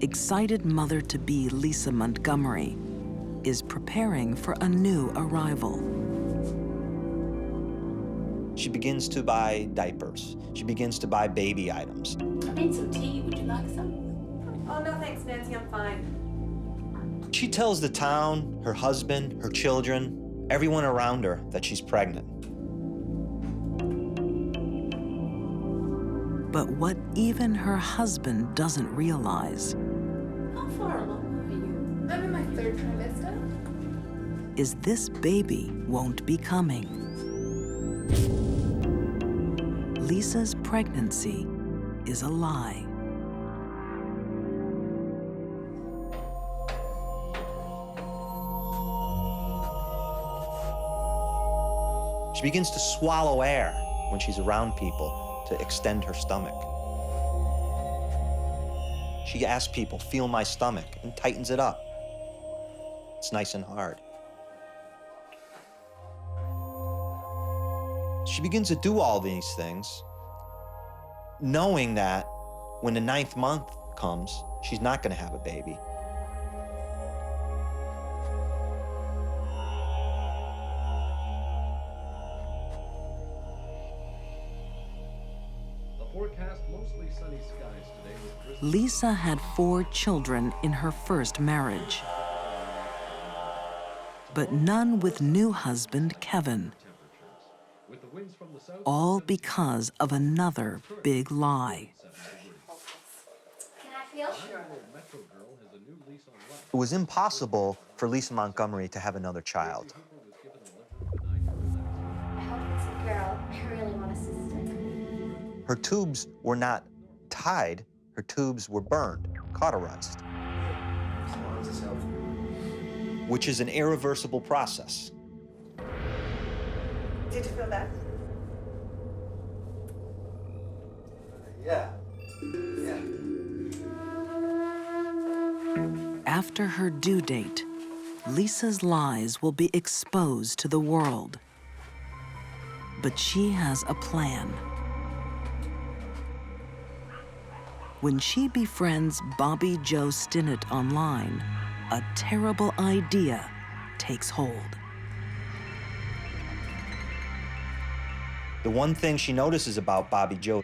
excited mother-to-be Lisa Montgomery is preparing for a new arrival. She begins to buy diapers. She begins to buy baby items. I made some tea. Would you like some? Oh, no thanks, Nancy, I'm fine. She tells the town, her husband, her children, everyone around her that she's pregnant. But what even her husband doesn't realize How far along are you? I'm in my 3rd trimester. is this baby won't be coming. Lisa's pregnancy is a lie. She begins to swallow air when she's around people to extend her stomach. She asks people, feel my stomach, and tightens it up. It's nice and hard. She begins to do all these things, knowing that when the 9th month comes, she's not gonna have a baby. Forecast mostly sunny skies today with crisp. Lisa had 4 children in her first marriage, but none with new husband Kevin, With the winds from the south, all because of another big lie. Can I feel? Metro Girl has a new lease on life. It was impossible for Lisa Montgomery to have another child. I hope it's a girl. I really want a sister. Her tubes were not tied, her tubes were burned, cauterized, which is an irreversible process. Did you feel that? Yeah. After her due date, Lisa's lies will be exposed to the world. But she has a plan. When she befriends Bobbie Jo Stinnett online, a terrible idea takes hold. The one thing she notices about Bobbie Jo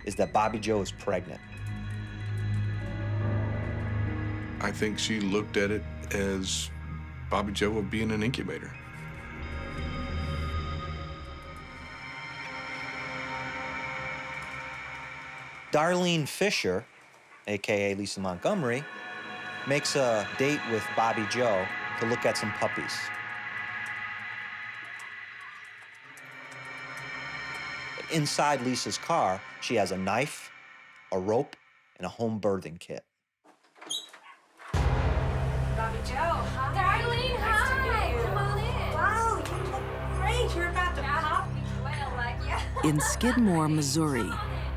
is that Bobbie Jo is pregnant. I think she looked at it as Bobbie Jo would be in an incubator. Darlene Fisher, AKA Lisa Montgomery, makes a date with Bobbie Jo to look at some puppies. Inside Lisa's car, she has a knife, a rope, and a home birthing kit. Bobbie Jo, hi. Darlene, Nice to hi. meet you. Come on in. Wow, you look great. You're about to pop. Well, like, yeah. In Skidmore, Missouri,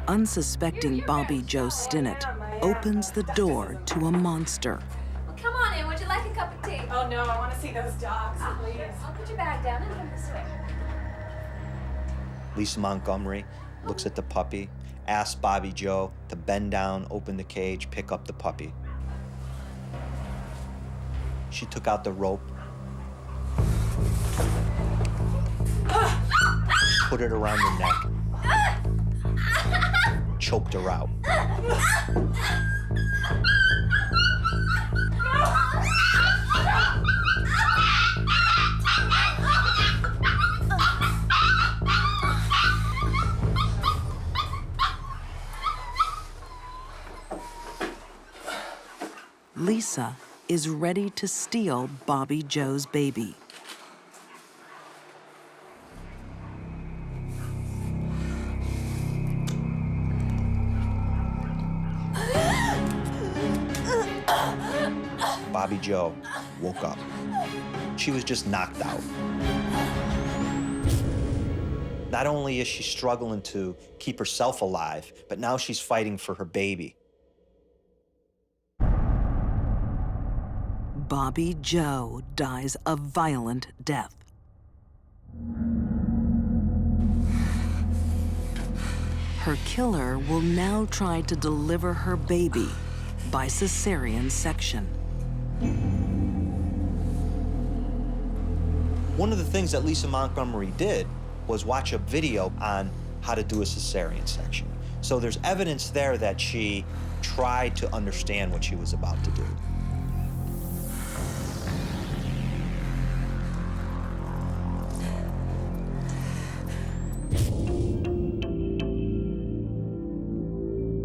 unsuspecting Bobbie Jo Stinnett opens the door to a monster. Well, come on in. Would you like a cup of tea? Oh, no, I want to see those dogs, please. I'll put your bag down and come this way. Lisa Montgomery looks at the puppy, asks Bobbie Jo to bend down, open the cage, pick up the puppy. She took out the rope, put it around her neck, choked her out. Lisa is ready to steal Bobbie Jo's baby. Bobbie Jo woke up. She was just knocked out. Not only is she struggling to keep herself alive, but now she's fighting for her baby. Bobbie Jo dies a violent death. Her killer will now try to deliver her baby by cesarean section. One of the things that Lisa Montgomery did was watch a video on how to do a cesarean section. So there's evidence there that she tried to understand what she was about to do.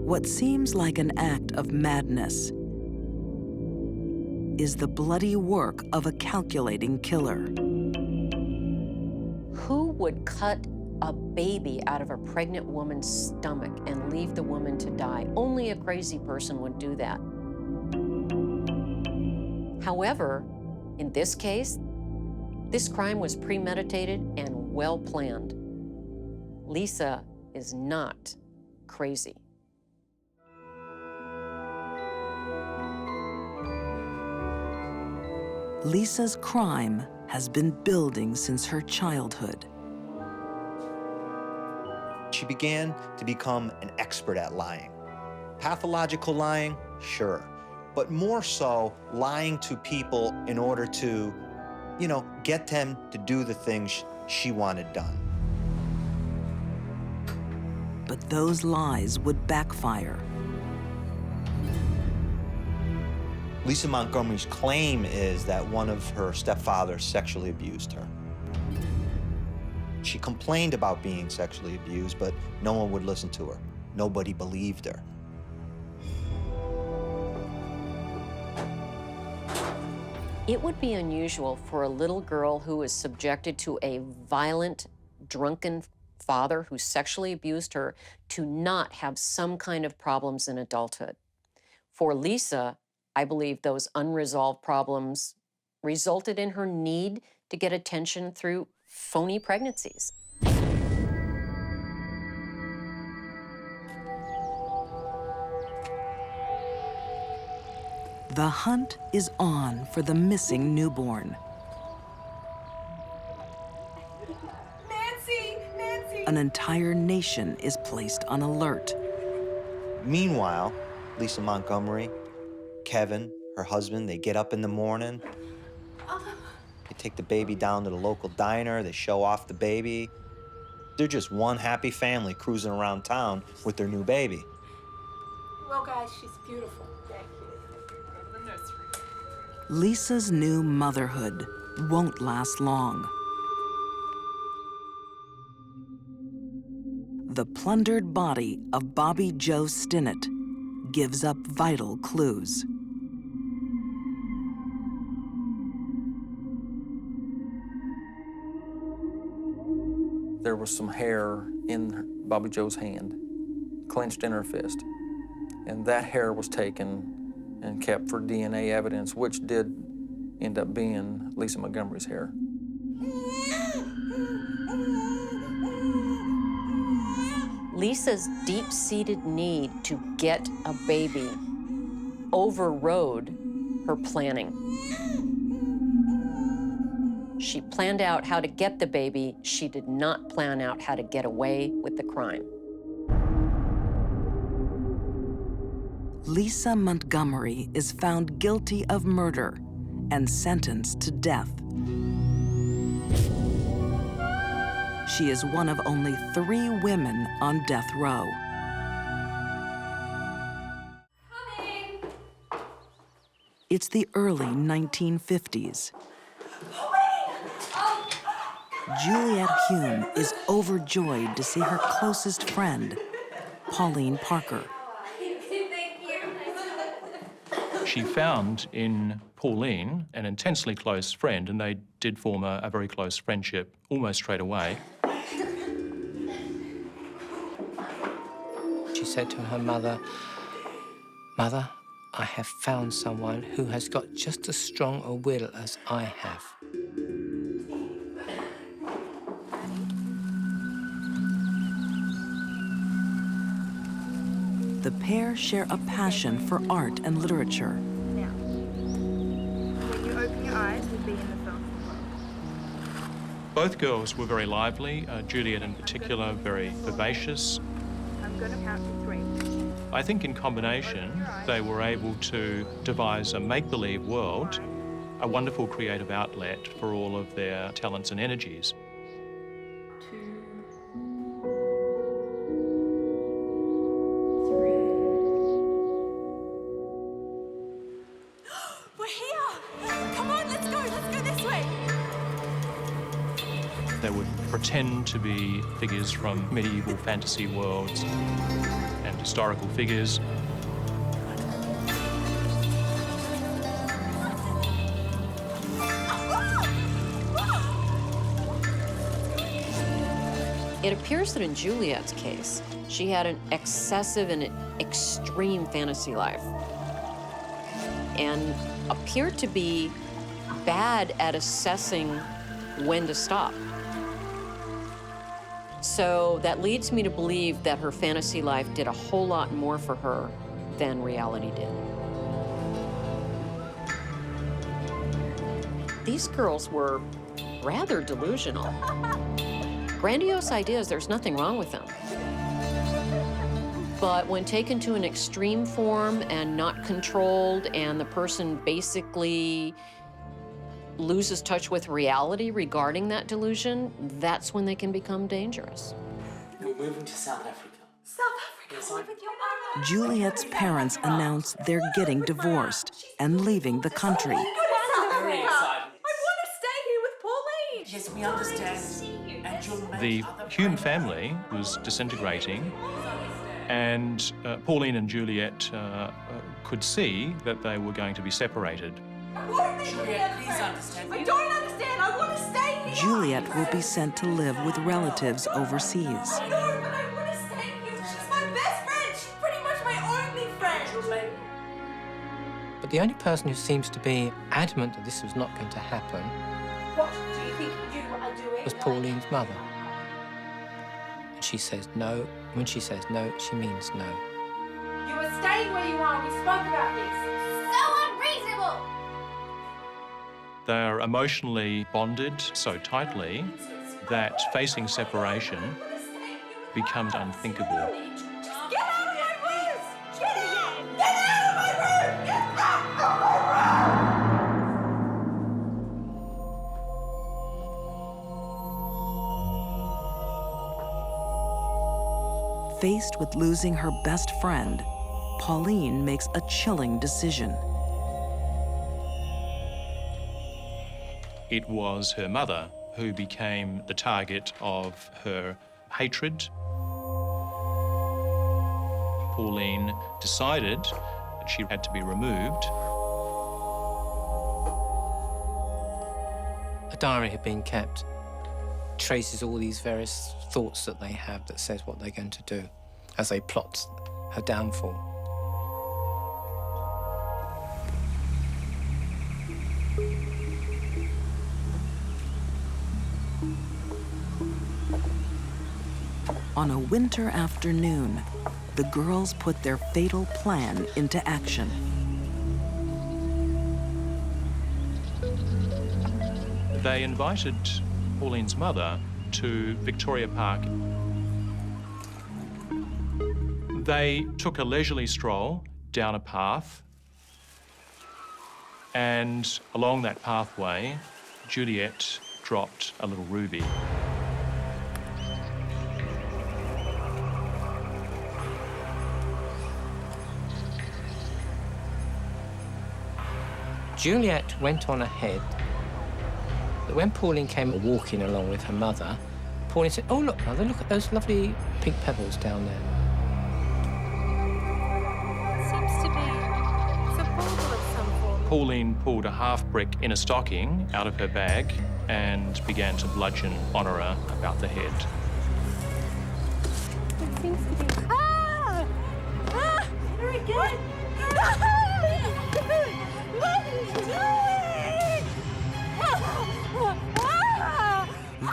What seems like an act of madness is the bloody work of a calculating killer. Who would cut a baby out of a pregnant woman's stomach and leave the woman to die? Only a crazy person would do that. However, in this case, this crime was premeditated and well planned. Lisa is not crazy. Lisa's crime has been building since her childhood. She began to become an expert at lying. Pathological lying, sure, but more so lying to people in order to, get them to do the things she wanted done. But those lies would backfire. Lisa Montgomery's claim is that one of her stepfathers sexually abused her. She complained about being sexually abused, but no one would listen to her. Nobody believed her. It would be unusual for a little girl who is subjected to a violent, drunken father who sexually abused her to not have some kind of problems in adulthood. For Lisa, I believe those unresolved problems resulted in her need to get attention through phony pregnancies. The hunt is on for the missing newborn. Nancy! Nancy! An entire nation is placed on alert. Meanwhile, Lisa Montgomery, Kevin, her husband, they get up in the morning. They take the baby down to the local diner. They show off the baby. They're just one happy family cruising around town with their new baby. Well, guys, she's beautiful. Thank you. Go to the nursery. Lisa's new motherhood won't last long. The plundered body of Bobbie Jo Stinnett gives up vital clues. There was some hair in Bobbie Jo's hand, clenched in her fist. And that hair was taken and kept for DNA evidence, which did end up being Lisa Montgomery's hair. Lisa's deep-seated need to get a baby overrode her planning. She planned out how to get the baby. She did not plan out how to get away with the crime. Lisa Montgomery is found guilty of murder and sentenced to death. She is one of only 3 women on death row. Coming! It's the early 1950s. Juliet Hume is overjoyed to see her closest friend, Pauline Parker. She found in Pauline an intensely close friend, and they did form a very close friendship almost straight away. She said to her mother, "Mother, I have found someone who has got just as strong a will as I have." The pair share a passion for art and literature. Now, when you open your eyes, we'll be in the film. Both girls were very lively, Juliet in particular, very vivacious. I'm going to count to 3. I think in combination, they were able to devise a make-believe world, a wonderful creative outlet for all of their talents and energies. We're here! Come on, let's go this way! They would pretend to be figures from medieval fantasy worlds and historical figures. It appears that in Juliet's case, she had an excessive and extreme fantasy life and appeared to be bad at assessing when to stop. So that leads me to believe that her fantasy life did a whole lot more for her than reality did. These girls were rather delusional. Grandiose ideas, there's nothing wrong with them. But when taken to an extreme form and not controlled, and the person basically loses touch with reality regarding that delusion, that's when they can become dangerous. We're moving to South Africa. South Africa, live with your mother. Juliet's parents announce they're getting divorced and leaving the country. South Very Africa. excited. I want to stay here with Pauline. Yes, we understand. And you'll make The other Hume friends. family was disintegrating, and Pauline and Juliet could see that they were going to be separated. Juliet, please understand. I don't understand. I want to stay here. Juliet will be sent to live with relatives overseas. I know, but I want to stay here. She's my best friend. She's pretty much my only friend. Juliet. But the only person who seems to be adamant that this was not going to happen What do you think you are doing? was Pauline's mother. And she says no. When she says no, she means no. You are staying where you are. We spoke about this. So unreasonable! They are emotionally bonded so tightly that facing separation becomes unthinkable. Get out of my room! Get out! Get out of my room! Get out of my room! Faced with losing her best friend, Pauline makes a chilling decision. It was her mother who became the target of her hatred. Pauline decided that she had to be removed. A diary had been kept, traces all these various thoughts that they have that says what they're going to do as they plot her downfall. On a winter afternoon, the girls put their fatal plan into action. They invited Pauline's mother to Victoria Park. They took a leisurely stroll down a path, and along that pathway, Juliet dropped a little ruby. Juliet went on ahead, but when Pauline came walking along with her mother, Pauline said, "Oh, look, Mother, look at those lovely pink pebbles down there." Seems to be a bauble of some form. Pauline pulled a half-brick inner stocking out of her bag and began to bludgeon Honora about the head. It seems to be. Ah! Ah! Very good. What are you doing? Ah!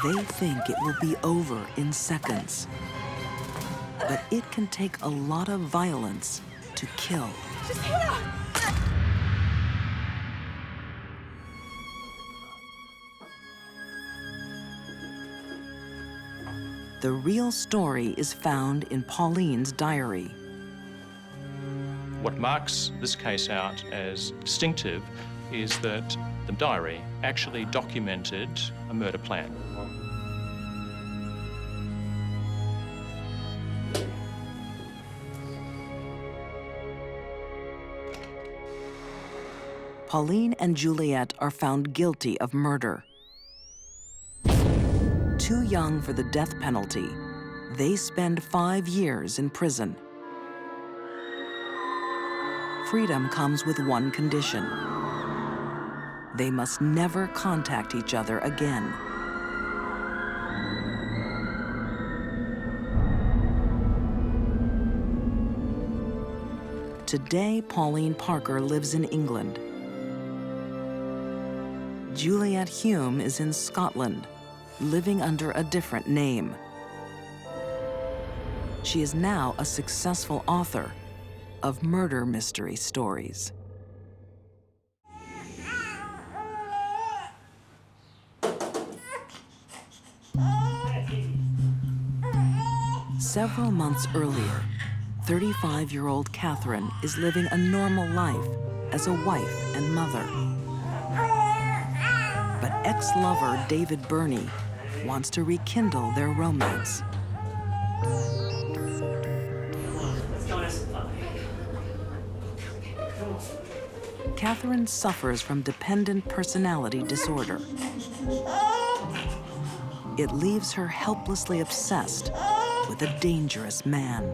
They think it will be over in seconds. But it can take a lot of violence to kill. Just hit her! The real story is found in Pauline's diary. What marks this case out as distinctive is that the diary actually documented a murder plan. Pauline and Juliet are found guilty of murder. Too young for the death penalty, they spend 5 years in prison. Freedom comes with one condition. They must never contact each other again. Today, Pauline Parker lives in England. Juliet Hume is in Scotland, living under a different name. She is now a successful author of murder mystery stories. Several months earlier, 35-year-old Catherine is living a normal life as a wife and mother. But ex-lover David Burney wants to rekindle their romance. Catherine suffers from dependent personality disorder. It leaves her helplessly obsessed with a dangerous man.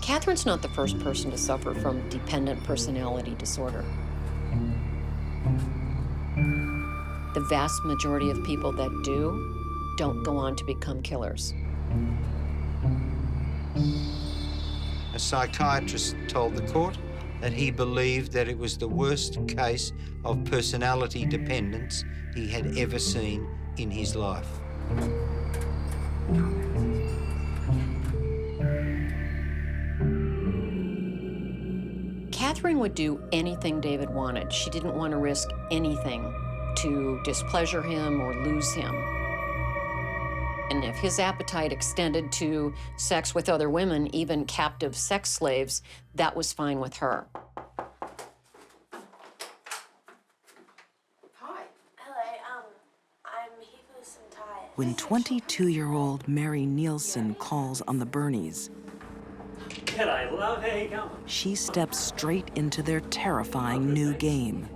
Catherine's not the first person to suffer from dependent personality disorder. The vast majority of people that do don't go on to become killers. A psychiatrist told the court that he believed that it was the worst case of personality dependence he had ever seen in his life. Catherine would do anything David wanted. She didn't want to risk anything to displeasure him or lose him. And if his appetite extended to sex with other women, even captive sex slaves, that was fine with her. Hi. Hello, I'm here for some Thai. When 22-year-old Mary Nielsen calls on the Burneys, G'day, love. How you going? she steps straight into their terrifying new game.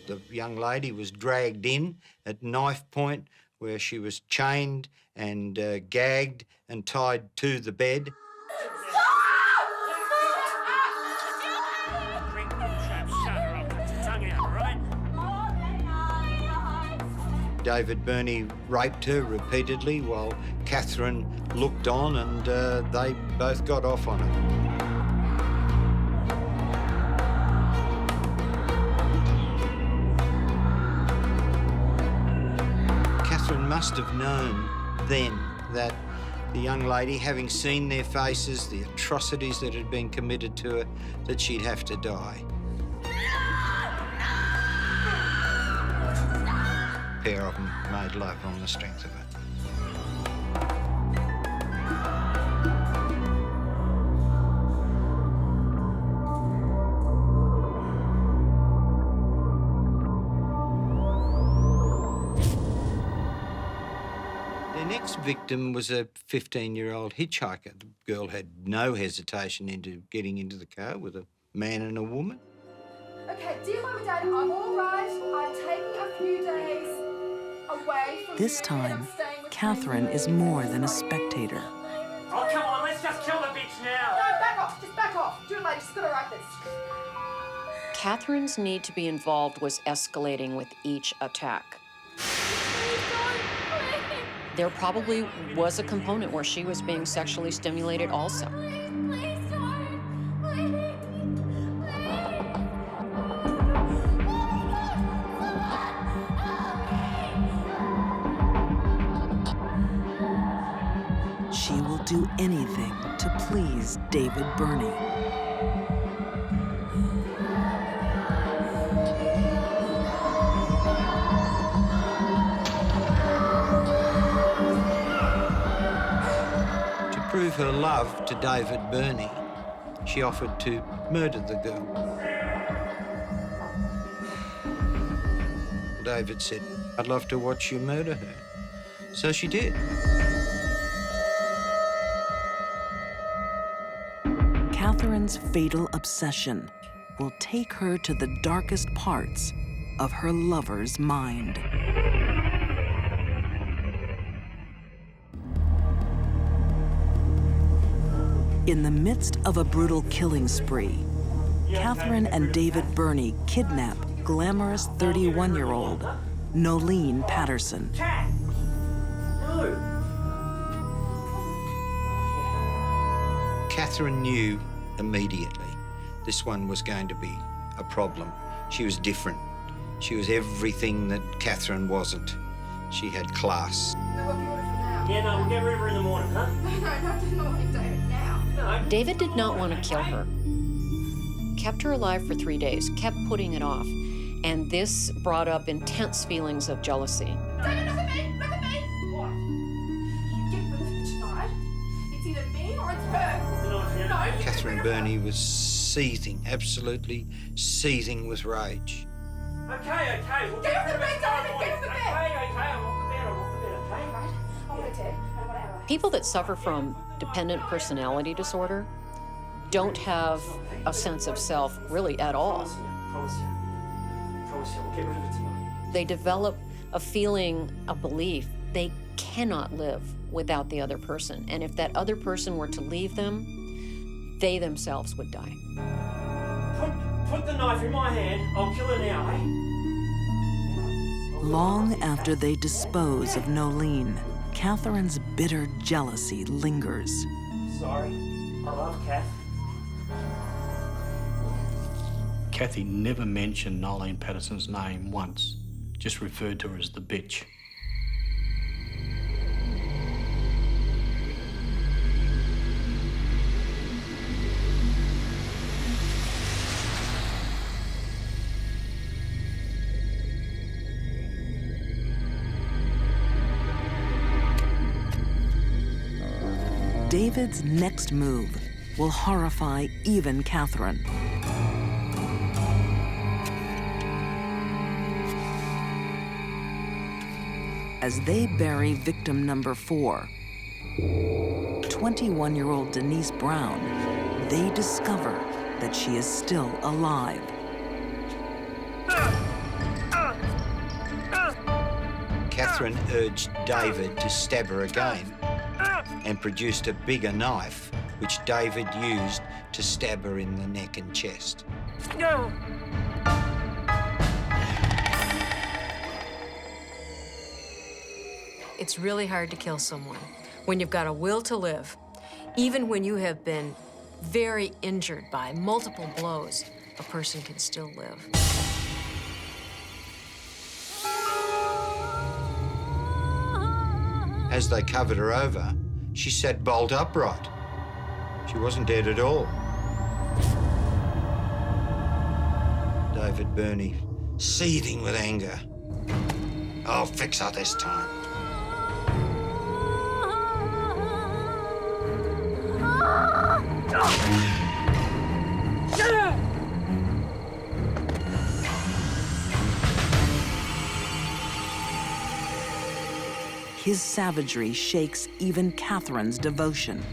The young lady was dragged in at knife point, where she was chained and gagged and tied to the bed. David Burney raped her repeatedly while Catherine looked on, and they both got off on it. Catherine must have known then that the young lady, having seen their faces, the atrocities that had been committed to her, that she'd have to die. A pair of them made love on the strength of it. Their next victim was a 15-year-old hitchhiker. The girl had no hesitation into getting into the car with a man and a woman. Okay, dear Mum and Dad, I'm all right. I'm taking a few days away from This you, time, and I'm staying with Catherine is more than a spectator. Oh, come on, let's just kill the bitch now. No, back off. Just back off. Do it, lady. Just gotta write this. Catherine's need to be involved was escalating with each attack. There probably was a component where she was being sexually stimulated also. She will do anything to please David Burney. To prove her love to David Burney, she offered to murder the girl. David said, "I'd love to watch you murder her." So she did. Catherine's fatal obsession will take her to the darkest parts of her lover's mind. In the midst of a brutal killing spree, Catherine and David Burney kidnap glamorous 31-year-old Nolene Patterson. Catherine knew immediately this one was going to be a problem. She was different. She was everything that Catherine wasn't. She had class. Yeah, no, we'll get rid of her in the morning, huh? No, not the morning, David, now. No. David did not want to kill her. Kept her alive for 3 days, kept putting it off. And this brought up intense feelings of jealousy. David, look at me! Look at me! What? You get rid of her tonight. It's either me or it's her. No. Catherine Burney was seething, absolutely seething with rage. Okay, we'll Get off the bed, David! Get off the bed! Okay, I'm off the bed, okay? Right? I want it dead. I want it out. People that suffer from dependent personality disorder don't have a sense of self really at all. Promise you. We'll get rid of it tonight. They develop a feeling, a belief, they cannot live without the other person. And if that other person were to leave them, they themselves would die. Put the knife in my hand. I'll kill her now, eh? Long after they dispose of Nolene, Catherine's bitter jealousy lingers. Sorry. I love Kath. Kathy never mentioned Nolene Patterson's name once, just referred to her as the bitch. David's next move will horrify even Catherine. As they bury victim number 4, 21-year-old Denise Brown, they discover that she is still alive. Catherine urged David to stab her again and produced a bigger knife, which David used to stab her in the neck and chest. No. It's really hard to kill someone when you've got a will to live. Even when you have been very injured by multiple blows, a person can still live. As they covered her over, she sat bolt upright. She wasn't dead at all. David Burney, seething with anger. I'll fix her this time. His savagery shakes even Catherine's devotion.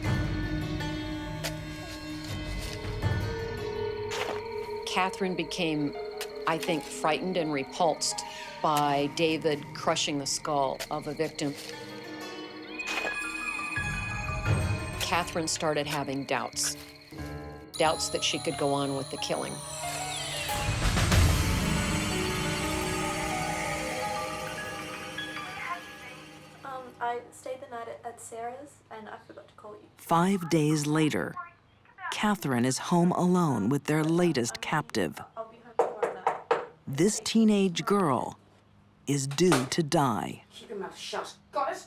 Catherine became, I think, frightened and repulsed by David crushing the skull of a victim. Catherine started having doubts that she could go on with the killing. I stayed the night at Sarah's and I forgot to call you. 5 days later, Catherine is home alone with their latest captive. I'll be home tomorrow night. This teenage girl is due to die. Keep your mouth shut. Got it?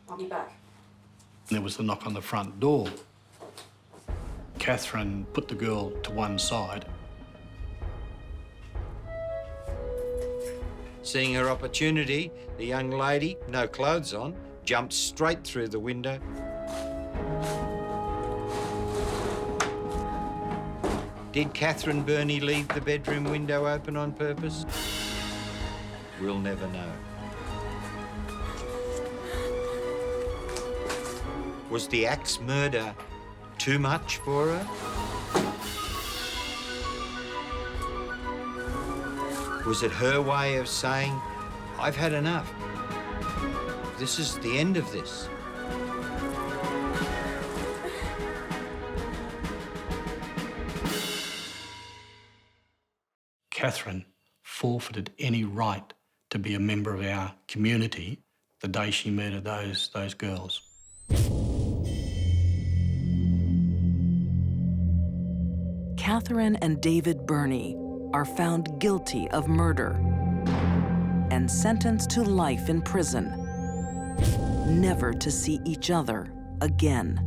I'll be back. There was the knock on the front door. Catherine put the girl to one side. Seeing her opportunity, the young lady, no clothes on, jumped straight through the window. Did Catherine Burney leave the bedroom window open on purpose? We'll never know. Was the axe murder too much for her? Was it her way of saying, I've had enough. This is the end of this. Catherine forfeited any right to be a member of our community the day she murdered those girls. Catherine and David Burney are found guilty of murder and sentenced to life in prison, never to see each other again.